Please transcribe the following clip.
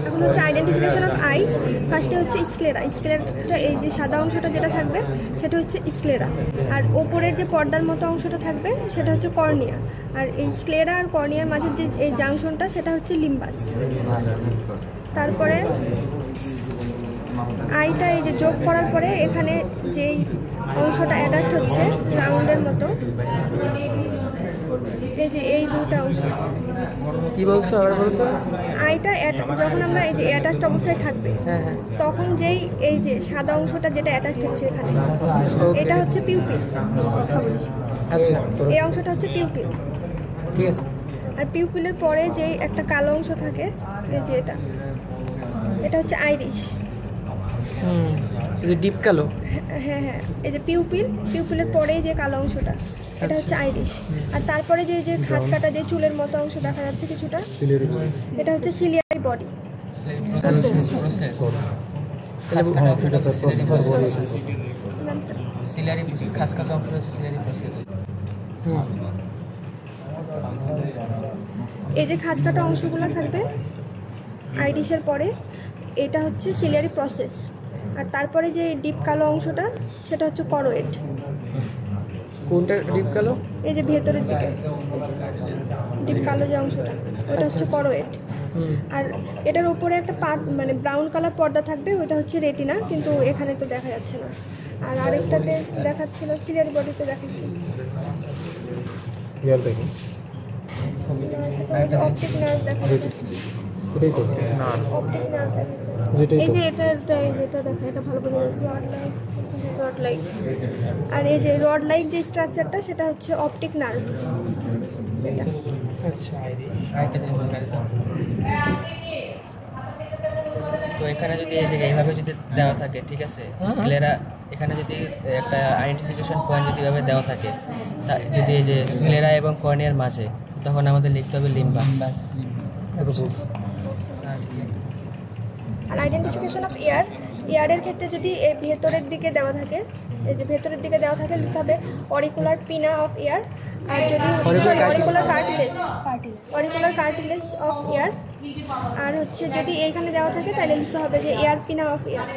এখন হচ্ছে identification of I. ফার্স্টে হচ্ছে স্ক্লেরা। স্ক্লেরাটা এই যে সাদা অংশটা যেটা থাকবে সেটা হচ্ছে স্ক্লেরা, আর ওপরের যে পর্দার মতো অংশটা থাকবে সেটা হচ্ছে কর্নিয়া, আর এই স্ক্লেরা আর কর্নিয়ার মাঝে যে এই জাংশনটা সেটা হচ্ছে লিম্বাস। তারপরে আইটা এই যে যোগ করার পরে এখানে যেই অংশটা অ্যাটাচড হচ্ছে রাউন্ডের মতো, এই যে এই দুটো অংশ কি বলছো আবার বলতো? আইটা যখন আমরা এই যে অ্যাটাচড অবস্থায় থাকবে তখন যেই এই যে সাদা অংশটা যেটা অ্যাটাচড হচ্ছে এখানে এটা হচ্ছে পিউপিল। আচ্ছা, এই অংশটা হচ্ছে পিউপিল, ঠিক আছে। আর পিউপিলের পরে যেই একটা কালো অংশ থাকে এই যে এটা হচ্ছে আইরিশ। এই যে ডিপ কালো। হ্যাঁ, এই যে পিউপিলের পরেই যে কালো অংশটা এটা হচ্ছে আইরিশ। আর তারপরে যে খাঁজ কাটা যে চুলের মতো অংশ দেখা যাচ্ছে কিছুটা, এটা হচ্ছে সিলিয়ারি বডি। এই যে খাঁজ কাটা অংশগুলো থাকবে আইরিশের পরে এটা হচ্ছে সিলিয়ারি প্রসেস। আর তারপরে যে ডিপ কালো অংশটা সেটা হচ্ছে করোয়েড। কোনটা ডিপ কালো? এই যে ভেতরের দিকে ডিপ কালো যে অংশটা ওটা হচ্ছে করোয়েড। আর এটার উপরে একটা মানে ব্রাউন কালার পর্দা থাকবে, ওইটা হচ্ছে রেটিনা, কিন্তু এখানে তো দেখা যাচ্ছে না। আর আরেকটাতে দেখাচ্ছিল সিলিয়ারি বডিতে দেখাচ্ছি অপটিক নার্ভ দেখা যাচ্ছে। এই যে এটা দেখা, এটা ভালো বোঝা যাচ্ছে রড লাইক। আর এই যে রড লাইক যে স্ট্রাকচারটা সেটা হচ্ছে অপটিক নার্ভ। এটা তো এখানে যদি এই জায়গায় এইভাবে যদি দেওয়া থাকে, ঠিক আছে, স্ক্লেরা এখানে যদি একটা আইডেন্টিফিকেশন পয়েন্ট যদি এভাবে দেওয়া থাকে, তা যদি এই যে স্ক্লেরা এবং কর্নিয়ার মাঝে, তখন আমাদের লিখতে হবে লিম্বাস। আর আইডেন্টিফিকেশন অফ ইয়ারের ক্ষেত্রে যদি এই ভেতরের দিকে দেওয়া থাকে, এই যে ভেতরের দিকে দেওয়া থাকে লিখতে হবে অরিকুলার পিনা অফ ইয়ার। আর যদি অরিকুলার কার্টিলেজ অফ ইয়ার, আর হচ্ছে যদি এইখানে দেওয়া থাকে তাহলে লিখতে হবে যে এয়ার পিনা অফ ইয়ার।